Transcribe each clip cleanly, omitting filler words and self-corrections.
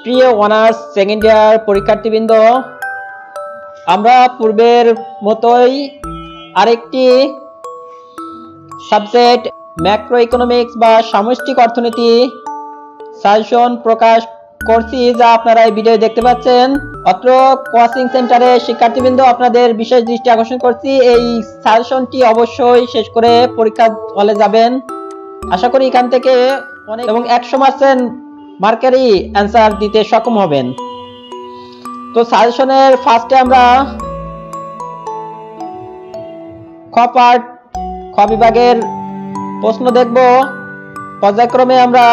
প্রিয় honours second year পরীক্ষার্থীবৃন্দ, আমরা পূর্বের মতোই আরেকটি সাবজেক্ট ম্যাক্রো ইকোনমিক্স বা সামষ্টিক অর্থনীতি সাজেশন প্রকাশ করছি, যা আপনারা এই ভিডিও দেখতে পাচ্ছেন। অত্র কোচিং সেন্টারে শিক্ষার্থীবৃন্দ, আপনাদের বিশেষ দৃষ্টি আকর্ষণ করছি, এই সাজেশনটি অবশ্যই শেষ করে পরীক্ষা হলে যাবেন। আশা করি এখান থেকে অনেক এবং 100% মার্কেরই অ্যান্সার দিতে সক্ষম হবেন। তো সাজেশনের ফার্স্টে আমরা খ পার্ট খ বিভাগের প্রশ্ন দেখব। পর্যায়ক্রমে আমরা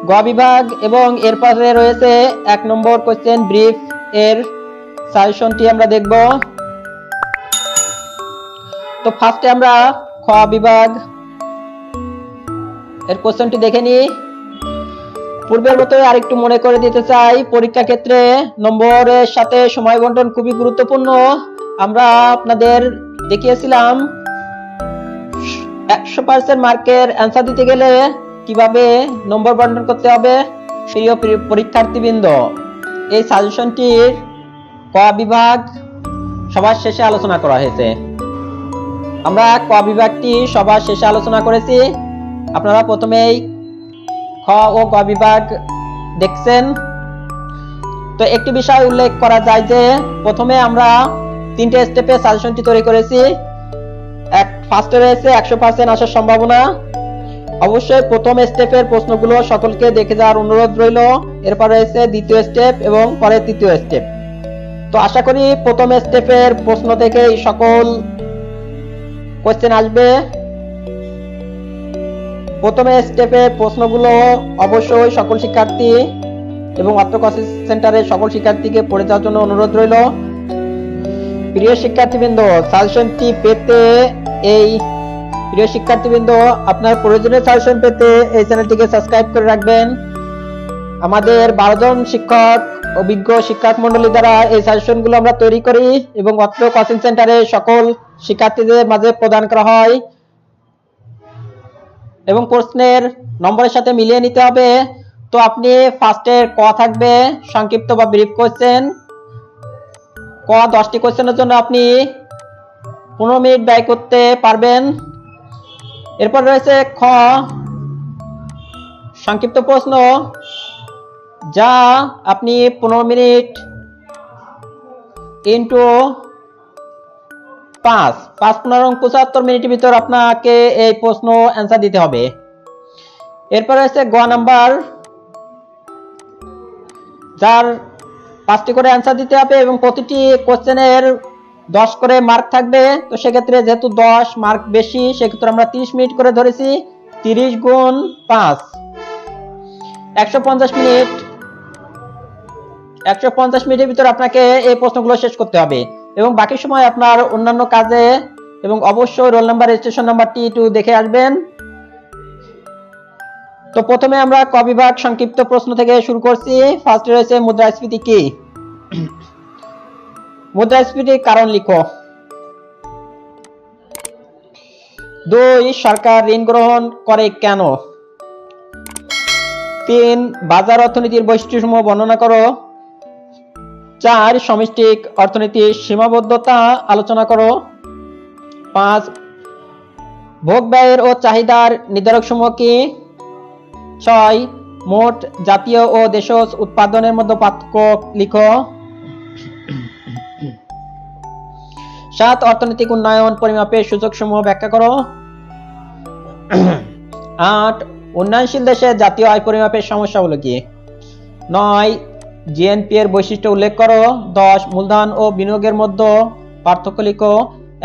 গ বিভাগ এবং এর পাশে রয়েছে 1 নম্বর কোশ্চেন ব্রিফ এর সাজেশনটি আমরা দেখব। তো ফার্স্টে আমরা খ বিভাগ এর কোশ্চেনটি দেখে নিই। পূর্বের মতো আরেকটু মনে করে দিতে চাই, পরীক্ষা ক্ষেত্রে নম্বরের সাথে সময় বন্টন খুবই গুরুত্বপূর্ণ। আমরা আপনাদের দেখিয়েছিলাম 100% মার্কের অ্যান্সার দিতে গেলে কিভাবে নম্বর বন্টন করতে হবে। প্রিয় পরীক্ষার্থীবৃন্দ, এই সাজেশনটির ক বিভাগ সবার শেষে আলোচনা করা হয়েছে। আমরা ক বিভাগটি সবার শেষে আলোচনা করেছি। আপনারা প্রথমেই খ ও গ বিভাগ দেখছেন। তো একটি বিষয় উল্লেখ করা যায় যে প্রথমে আমরা 3টে স্টেপে সাজেশনটি তৈরি করেছি। ফার্স্টে রয়েছে 100% আসার সম্ভাবনা। অবশ্যই প্রথম স্টেপের প্রশ্নগুলো সকলকে দেখে যাওয়ার অনুরোধ রইল। এরপর রয়েছে দ্বিতীয় স্টেপ এবং পরে তৃতীয় স্টেপ। তো আশা করি প্রথম স্টেপের প্রশ্ন থেকে সকল কোশ্চেন আসবে। প্রথমে স্টেপে প্রশ্নগুলো অবশ্যই সকল শিক্ষার্থী এবং অত্র কোচিং সেন্টারের সকল শিক্ষার্থীকে পড়ে যাওয়ার জন্য অনুরোধ রইল। প্রিয় শিক্ষার্থীবৃন্দ, সাজেশনটি পেতে আপনার প্রয়োজনীয় সাজেশন পেতে এই চ্যানেলটিকে সাবস্ক্রাইব করে রাখবেন। আমাদের 12 জন শিক্ষক, অভিজ্ঞ শিক্ষক মণ্ডলী দ্বারা এই সাজেশনগুলো আমরা তৈরি করি এবং অত্র কোচিং সেন্টারে সকল শিক্ষার্থীদের মাঝে প্রদান করা হয় এবং প্রশ্নের নম্বরের সাথে মিলিয়ে নিতে হবে। তো আপনি ফার্স্টের ক থাকবে সংক্ষিপ্ত বা ব্রিফ কোশ্চেন। ক 10টি কোশ্চেনের জন্য আপনি 15 মিনিট ব্যয় করতে পারবেন। এরপর রয়েছে খ সংক্ষিপ্ত প্রশ্ন, যা আপনি 15 মিনিট ইন্টু 5 75 মিনিটের ভিতর আপনাকে এই প্রশ্ন অ্যান্সার দিতে হবে। এরপর রয়েছে গ নাম্বার, যার 5টি করে অ্যান্সার দিতে হবে এবং প্রতিটি কোশ্চেনের 10 করে মার্ক থাকবে। তো সেক্ষেত্রে যেহেতু 10 মার্ক বেশি, সেক্ষেত্রে আমরা 30 মিনিট করে ধরেছি। 30 গুণ 5 150 মিনিট। 150 মিনিটের ভিতর আপনাকে এই প্রশ্নগুলো শেষ করতে হবে এবং বাকি সময় আপনার অন্যান্য কাজে এবং অবশ্যই রোল নাম্বার রেজিস্ট্রেশন নাম্বারটি একটু দেখে আসবেন। তো প্রথমে আমরা ক বিভাগ সংক্ষিপ্ত প্রশ্ন থেকে শুরু করছি। ফার্স্টে রয়েছে মুদ্রাস্ফীতি কি? মুদ্রাস্ফীতির কারণ লিখো। 2 সরকার ঋণ গ্রহণ করে কেন? 3 বাজার অর্থনীতির বৈশিষ্ট্যসমূহ বর্ণনা করো। 4 সমষ্টিক অর্থনীতির সীমাবদ্ধতা আলোচনা করো। 5 ভোগ ব্যয়ের ও চাহিদার নির্ধারকসমূহ কি? 6 মোট জাতীয় ও দেশজ উৎপাদনের মধ্যে পার্থক্য লিখো। 7 অর্থনৈতিক উন্নয়ন পরিমাপের সূচকসমূহ ব্যাখ্যা করো। 8 উন্নয়নশীল দেশের জাতীয় আয় পরিমাপের সমস্যাগুলো কি? 9 জিএনপি এর বৈশিষ্ট্য উল্লেখ করো। 10 মূলধন ও বিনিয়োগের মধ্যে পার্থক্য লিখো।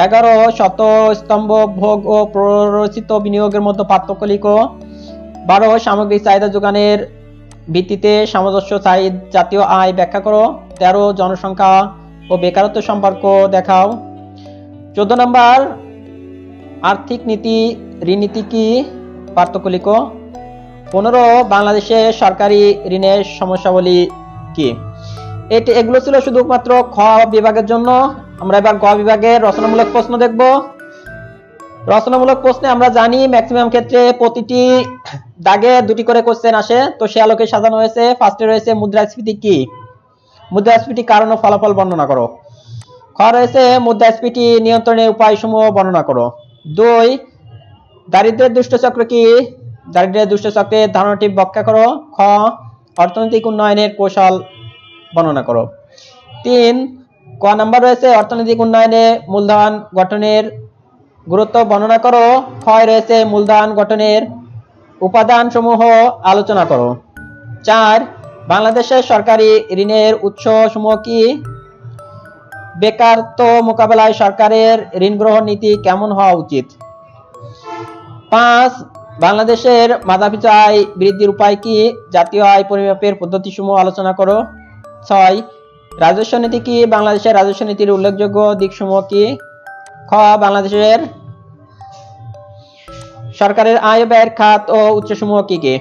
11 শতস্তম্ভ ভোগ ও প্ররোচিত বিনিয়োগের মধ্যে পার্থক্য লিখো। 12 সামগ্রিক চাহিদা যোগানের ভিত্তিতে সামঞ্জস্য জাতীয় আয় ব্যাখ্যা করো। 13 জনসংখ্যা ও বেকারত্ব সম্পর্ক দেখাও। 14 নম্বর আর্থিক নীতি ঋণ নীতি কি? পার্থক্য লিখো। 15 বাংলাদেশে সরকারি ঋণের সমস্যাবলী কি? এগুলো ছিল শুধুমাত্র খ বিভাগের জন্য। আমরা এবার গ বিভাগের রচনামূলক প্রশ্ন দেখব। রচনামূলক প্রশ্নে আমরা জানি ম্যাক্সিমাম ক্ষেত্রে প্রতিটি দাগে দুটি করে কোশ্চেন আসে, তো সে আলোকে সাজানো হয়েছে। ফার্স্টে রয়েছে মুদ্রাস্ফীতি কি, মুদ্রাস্ফীতি কারণ ও ফলাফল বর্ণনা করো। খ রয়েছে মুদ্রাস্ফীতি নিয়ন্ত্রণের উপায়সমূহ বর্ণনা করো। 2 দারিদ্র্যের দুষ্টচক্র কি, দারিদ্র্যের দুষ্টচক্রের ধারণাটি ব্যাখ্যা করো। খ অর্থনৈতিক উন্নয়নের কৌশল বর্ণনা করো। 3 ক নাম্বার রয়েছে অর্থনৈতিক উন্নয়নে মূলধন গঠনের গুরুত্ব বর্ণনা করো। খ রয়েছে মূলধন গঠনের উপাদান সমূহ আলোচনা করো। 4 বাংলাদেশের সরকারি ঋণের উৎস সমূহ কি, বেকারত্ব মোকাবেলায় সরকারের ঋণ গ্রহণ নীতি কেমন হওয়া উচিত। 5 বাংলাদেশের মাথাপিছু আয় বৃদ্ধির উপায় কি, জাতীয় আয় পরিমাপের পদ্ধতি সমূহ আলোচনা করো। 6 রাজস্ব নীতি কি, বাংলাদেশের রাজস্ব নীতির উল্লেখযোগ্য দিক সমূহ কি। খ বাংলাদেশের সরকারের আয় ব্যয়ের খাত ও উৎসসমূহ কি কি।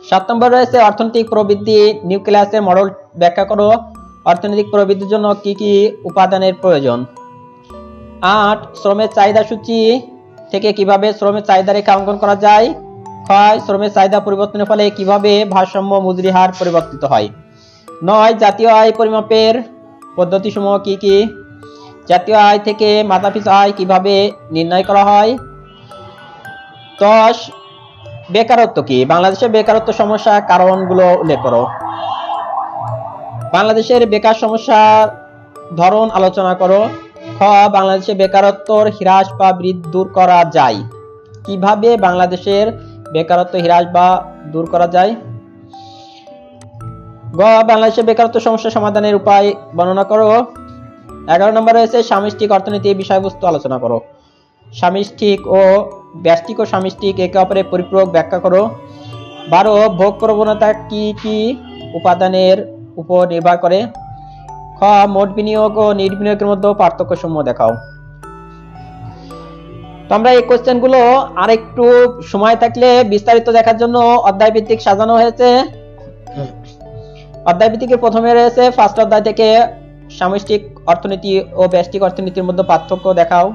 7 নম্বর রয়েছে অর্থনৈতিক প্রবৃদ্ধি নিউক্লিয়াসের মডেল ব্যাখ্যা করো। অর্থনৈতিক প্রবৃদ্ধির জন্য কি কি উপাদানের প্রয়োজন। 8 শ্রমের চাহিদা সূচি থেকে কিভাবে শ্রমের চাহিদা রেখা অঙ্কন করা যায়। খ শ্রমের চাহিদা পরিবর্তনের ফলে কিভাবে ভারসাম্য মজুরি হার পরিবর্তিত হয়। 9 জাতীয় আয় পরিমাপের পদ্ধতি সমূহ কি কি। জাতীয় আয় থেকে মাথাপিছু আয় কিভাবে নির্ণয় করা হয়। 10 বেকারত্ব কি, বাংলাদেশের বেকারত্ব সমস্যা কারণগুলো উল্লেখ করো। বাংলাদেশের বেকার সমস্যার ধরন আলোচনা করো। খ বাংলাদেশে বেকারত্বর হ্রাস বা বৃদ্ধি দূর করা যায়, কিভাবে বাংলাদেশের বেকারত্ব হ্রাস বা দূর করা যায়। গ বাংলাদেশের বেকারত্ব সমস্যা সমাধানের উপায় বর্ণনা করো। 11 নম্বর রয়েছে সামষ্টিক অর্থনীতি বিষয়বস্তু আলোচনা করো। সামষ্টিক ও ব্যষ্টিক ও সামষ্টিক একে অপরের পরিপূরক ব্যাখ্যা করো। 12 ভোগ প্রবণতা কি কি উপাদানের উপর নির্ভর করে। খ মোট বিনিয়োগ ও নির্বিনিয়োগের মধ্যে পার্থক্য সমূহ দেখাও। তো আমরা এই কোশ্চেন গুলো আরেকটু সময় থাকলে বিস্তারিত দেখার জন্য অধ্যায় ভিত্তিক সাজানো হয়েছে। অধ্যায় ভিত্তিকের প্রথমে রয়েছে ফার্স্ট অধ্যায় থেকে সামষ্টিক অর্থনীতি ও ব্যষ্টিক অর্থনীতির মধ্যে পার্থক্য দেখাও।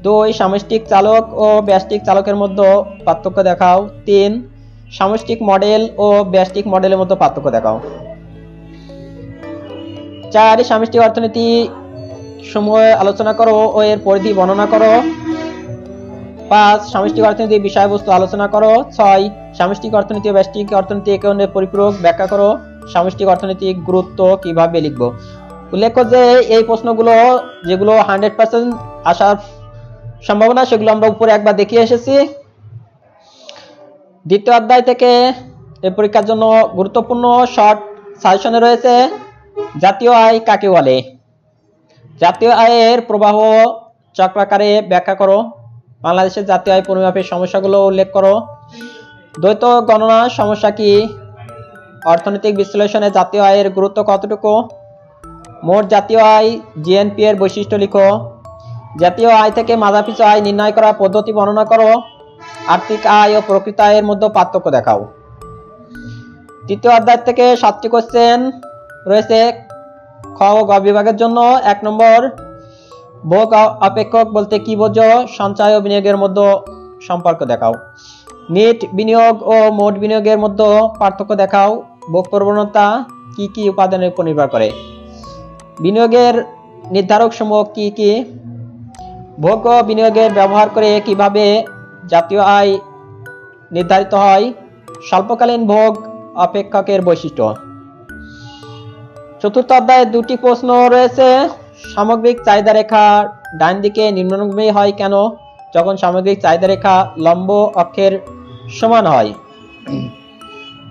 2 সামষ্টিক চালক ও ব্যষ্টিক চালকের মধ্যে পার্থক্য দেখাও। 3 সামষ্টিক মডেল ও ব্যষ্টিক মডেলের মধ্যে পার্থক্য দেখাও। 4 সামষ্টিক অর্থনীতি সমূহ আলোচনা করো ও এর পরিধি বর্ণনা করো। 5 সামষ্টিক অর্থনীতির বিষয়বস্তু আলোচনা করো। 6 সামষ্টিক অর্থনীতি ও ব্যষ্টিক অর্থনীতি একে অন্যের পরিপূরক ব্যাখ্যা করো। সামষ্টিক অর্থনৈতিক গুরুত্ব কিভাবে লিখব। উল্লেখ্য যে এই প্রশ্নগুলো যেগুলো 100% আসার সম্ভাবনা সেগুলো আমরা উপরে একবার দেখিয়ে এসেছি। দ্বিতীয় অধ্যায় থেকে এই পরীক্ষার জন্য গুরুত্বপূর্ণ শর্ট সাজেশনে রয়েছে জাতীয় আয় কাকে বলে, জাতীয় আয়ের প্রবাহ চক্রাকারে ব্যাখ্যা করো, বাংলাদেশের জাতীয় আয় পরিমাপের সমস্যাগুলো উল্লেখ করো, দ্বৈত গণনা সমস্যা কি, অর্থনৈতিক বিশ্লেষণে জাতীয় আয়ের গুরুত্ব কতটুকু, মোট জাতীয় আয় জিএনপি এর বৈশিষ্ট্য লিখো, জাতীয় আয় থেকে মাথাপিছু আয় নির্ণয় করার পদ্ধতি বর্ণনা করো, আর্থিক আয় ও প্রকৃত আয়ের মধ্যে পার্থক্য দেখাও। তৃতীয় অধ্যায় থেকে 7টি কোশ্চেন রয়েছে খ ও গ বিভাগের জন্য। 1 নম্বর ভোগ অপেক্ষক বলতে কি বোঝো, সঞ্চয় ও বিনিয়োগের মধ্যে সম্পর্ক দেখাও, নেট বিনিয়োগ ও মোট বিনিয়োগের মধ্যে পার্থক্য দেখাও, ভোগ প্রবণতা কি কি উপাদানের উপর নির্ভর করে, বিনিয়োগের নির্ধারক সমূহ কি কি, ভোগ ও বিনিয়োগের ব্যবহার করে কিভাবে জাতীয় আয় নির্ধারিত হয়, স্বল্পকালীন ভোগ অপেক্ষকের বৈশিষ্ট্য। চতুর্থ অধ্যায়ে 2টি প্রশ্ন রয়েছে, সামগ্রিক চাহিদা রেখা ডান দিকে নিম্নগামী হয় কেন, যখন সামগ্রিক চাহিদা রেখা লম্ব অক্ষের সমান হয়।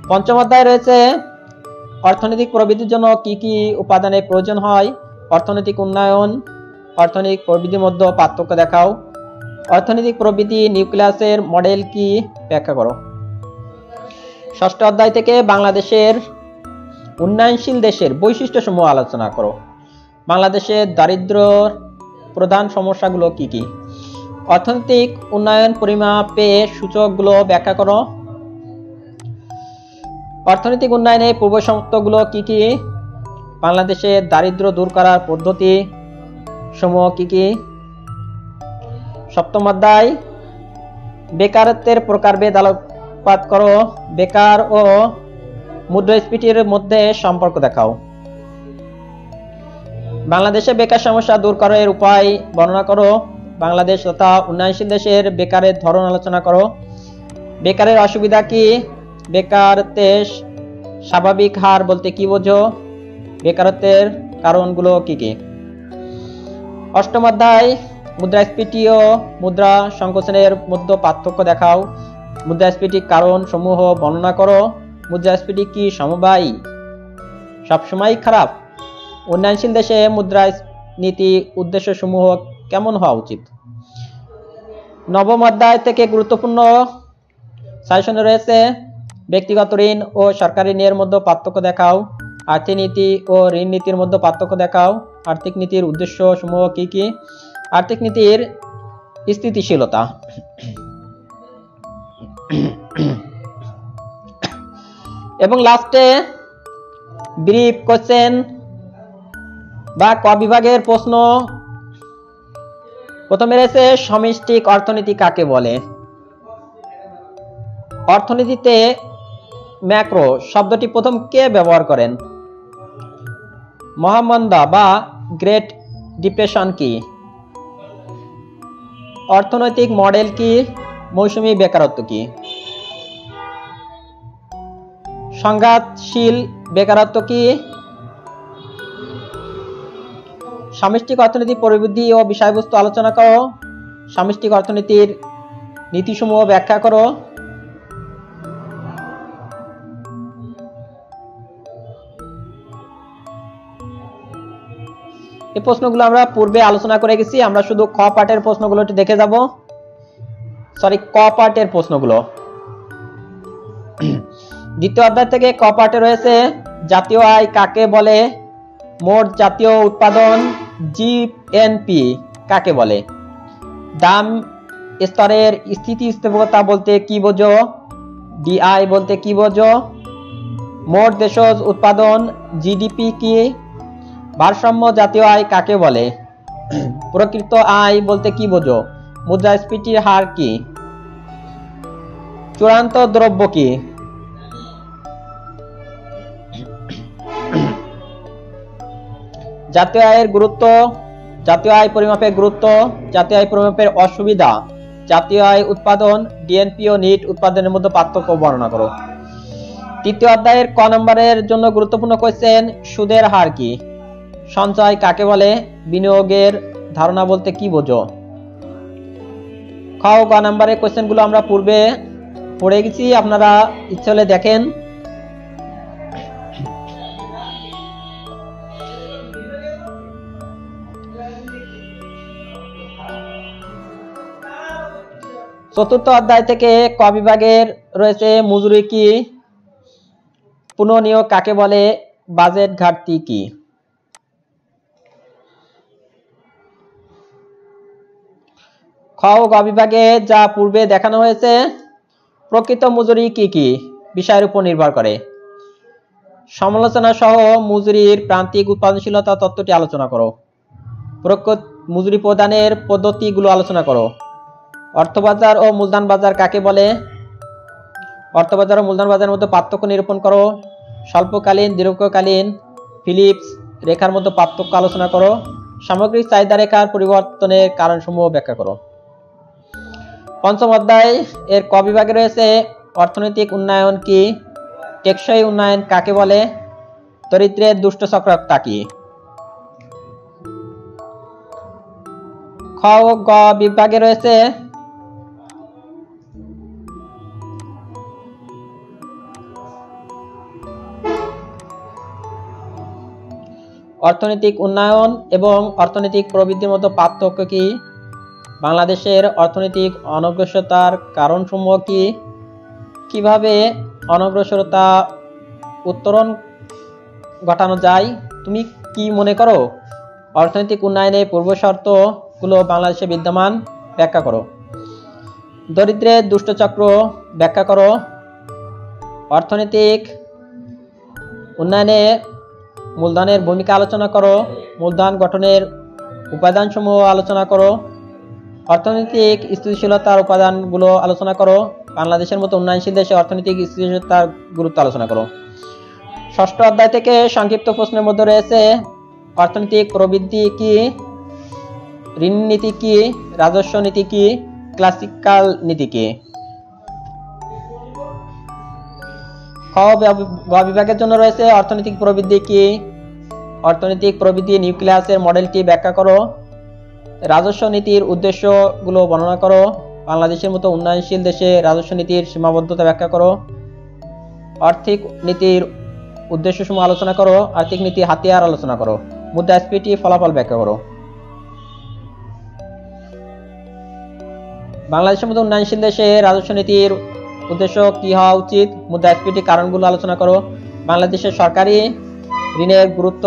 পঞ্চম অধ্যায়ে রয়েছে অর্থনৈতিক প্রবৃদ্ধির জন্য কি কি উপাদানের প্রয়োজন হয়, অর্থনৈতিক উন্নয়ন অর্থনৈতিক প্রবৃদ্ধির মধ্যে পার্থক্য দেখাও, অর্থনৈতিক প্রবৃদ্ধি নিউক্লিয়াসের মডেল কি ব্যাখ্যা করো। ষষ্ঠ অধ্যায় থেকে বাংলাদেশের উন্নয়নশীল দেশের বৈশিষ্ট্য সমূহ আলোচনা করো, বাংলাদেশের দারিদ্র প্রধান সমস্যাগুলো কি কি, অর্থনৈতিক উন্নয়ন পরিমাপে সূচকগুলো ব্যাখ্যা করো, অর্থনৈতিক উন্নয়নের পূর্ব শর্তগুলো কি কি, বাংলাদেশের দারিদ্র দূর করার পদ্ধতি সমূহ কি কি, সপ্তম অধ্যায় বেকারত্বের প্রকারভেদ আলোকপাত করো। বেকার ও মুদ্রাস্ফীতির মধ্যে সম্পর্ক দেখাও। বাংলাদেশে বেকার সমস্যা দূর করার উপায় বর্ণনা করো। বাংলাদেশ তথা উন্নয়নশীল দেশের বেকারের ধরন আলোচনা করো। বেকারের অসুবিধা কি? বেকারত্বের স্বাভাবিক হার বলতে কি বোঝো? বেকারত্বের কারণগুলো কি কি? অষ্টম অধ্যায় মুদ্রাস্ফীতি ও মুদ্রা সংকোচনের মধ্যে পার্থক্য দেখাও। মুদ্রাস্ফীতির কারণ সমূহ বর্ণনা করো। মুদ্রাস্ফীতি কি সমবায় সবসময় খারাপ? উন্নয়নশীল দেশে মুদ্রানীতি উদ্দেশ্য সমূহ কেমন হওয়া উচিত? নবম অধ্যায় থেকে গুরুত্বপূর্ণ সাজেশন রয়েছে। ব্যক্তিগত ঋণ ও সরকারি ঋণের মধ্যে পার্থক্য দেখাও। আর্থিক নীতি ও ঋণ নীতির মধ্যে পার্থক্য দেখাও। আর্থিক নীতির উদ্দেশ্য সমূহ কি কি? আর্থিক নীতির স্থিতিশীলতা। এবং লাস্টে ব্রিফ কোশ্চেন বা ক বিভাগের প্রশ্ন। প্রথমে রয়েছে সমষ্টিক অর্থনীতি কাকে বলে? অর্থনীতিতে ম্যাক্রো শব্দটি প্রথম কে ব্যবহার করেন? মহামন্দা বা গ্রেট ডিপ্রেশন কি? অর্থনৈতিক মডেল কি? মৌসুমী বেকারত্ব কি? সংঘাতশীল বেকারত্ব কি? সামষ্টিক অর্থনীতি পরিবৃদ্ধি ও বিষয়বস্তু আলোচনা করো। সামষ্টিক অর্থনীতির নীতিসমূহ ব্যাখ্যা করো। এই প্রশ্নগুলো আমরা পূর্বে আলোচনা করে গেছি। আমরা শুধু খ পার্টের প্রশ্নগুলো একটু দেখে যাব। ক পার্টের প্রশ্নগুলো দ্বিতীয় অধ্যায় থেকে ক পার্টে রয়েছে জাতীয় আয় কাকে বলে? মোট জাতীয় উৎপাদন জিএনপি কাকে বলে? দাম স্তরের স্থিতিস্থাপকতা বলতে কি বোঝো? ডিআই বলতে কি বোঝো? মোট দেশজ উৎপাদন জিডিপি কি? ভারসাম্য জাতীয় আয় কাকে বলে? প্রকৃত আয় বলতে কি বোঝো? মুদ্রাস্ফীতির হার কি? চূড়ান্ত দ্রব্য কি? জাতীয় আয়ের গুরুত্ব, জাতীয় আয় পরিমাপের গুরুত্ব, জাতীয় আয় পরিমাপের অসুবিধা, জাতীয় আয় উৎপাদন, ডিএনপি ও নিট উৎপাদনের মধ্যে পার্থক্য বর্ণনা করো। তৃতীয় অধ্যায়ের ক নম্বরের জন্য গুরুত্বপূর্ণ কোশ্চেন সুদের হার কি? সঞ্চয় কাকে বলে? বিনিয়োগের ধারণা বলতে কি বোঝো? খ ও গ নম্বরের কোশ্চেনগুলো আমরা পূর্বে পড়ে গেছি, আপনারা ইচ্ছে হলে দেখেন। চতুর্থ অধ্যায় থেকে ক বিভাগের রয়েছে মজুরি কি? পুনঃনিয়োগ কাকে বলে? বাজেট ঘাটতি কি? খ ও গ বিভাগে যা পূর্বে দেখানো হয়েছে। প্রকৃত মজুরি কি কি বিষয়ের উপর নির্ভর করে? সমালোচনা সহ মজুরির প্রান্তিক উৎপাদনশীলতা তত্ত্বটি আলোচনা করো। প্রকৃত মজুরি প্রদানের পদ্ধতিগুলো আলোচনা করো। অর্থবাজার ও মূলধন বাজার কাকে বলে? অর্থবাজার ও মূলধন বাজারের মধ্যে পার্থক্য নিরূপণ করো। স্বল্পকালীন দীর্ঘকালীন ফিলিপস রেখার মধ্যে পার্থক্য আলোচনা করো। সামগ্রিক চাহিদা রেখার পরিবর্তনের কারণসমূহ ব্যাখ্যা করো। পঞ্চম অধ্যায় এর ক বিভাগে রয়েছে অর্থনৈতিক উন্নয়ন কি? টেকসই উন্নয়ন কাকে বলে? দরিদ্রের দুষ্ট চক্রতা কি? খ ও গ বিভাগে রয়েছে অর্থনৈতিক উন্নয়ন এবং অর্থনৈতিক প্রবৃদ্ধির মধ্যে পার্থক্য কি? বাংলাদেশের অর্থনৈতিক অনগ্রসরতার কারণসমূহ কি? কিভাবে অনগ্রসরতা উত্তরণ ঘটানো যায়? তুমি কি মনে করো? অর্থনৈতিক উন্নয়নের পূর্বশর্তগুলো বাংলাদেশে বিদ্যমান, ব্যাখ্যা করো। দরিদ্রের দুষ্টচক্র ব্যাখ্যা করো। অর্থনৈতিক উন্নয়নে মূলধনের ভূমিকা আলোচনা করো। মূলধন গঠনের উপাদানসমূহ আলোচনা করো। অর্থনৈতিক স্থিতিশীলতার উপাদানগুলো আলোচনা করো। বাংলাদেশের মতো উন্নয়নশীল দেশে অর্থনৈতিক স্থিতিশীলতার গুরুত্ব আলোচনা করো। ষষ্ঠ অধ্যায় থেকে সংক্ষিপ্ত প্রশ্নের মধ্যে রয়েছে অর্থনৈতিক প্রবৃদ্ধি কি, ঋণ নীতি কি, রাজস্ব নীতি কি, ক্লাসিক্যাল নীতি কি। খ বিভাগের জন্য রয়েছে অর্থনৈতিক প্রবৃদ্ধি কি, অর্থনৈতিক প্রবৃদ্ধি নিউক্লিয়াসের মডেলটি ব্যাখ্যা করো, রাজস্ব নীতির উদ্দেশ্যগুলো বর্ণনা করো, বাংলাদেশের মতো উন্নয়নশীল দেশে রাজস্ব নীতির সীমাবদ্ধতা ব্যাখ্যা করো, আর্থিক নীতির উদ্দেশ্যসমূহ আলোচনা করো, আর্থিক নীতি হাতিয়ার আলোচনা করো, মুদ্রাস্ফীতি ফলাফল ব্যাখ্যা করো। বাংলাদেশের মতো উন্নয়নশীল দেশে রাজস্ব নীতির উদ্দেশ্য কি হওয়া উচিত, মুদ্রাস্ফীতির কারণগুলো আলোচনা করো, বাংলাদেশের সরকারি ঋণের গুরুত্ব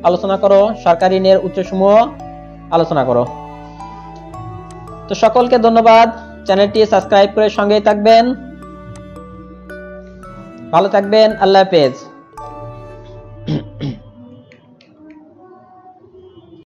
আলোচনা করো, সরকারি ঋণের উৎসসমূহ আলোচনা করো। তো সকলকে ধন্যবাদ। চ্যানেলটি সাবস্ক্রাইব করে সঙ্গেই থাকবেন। ভালো থাকবেন। আল্লাহ হাফেজ।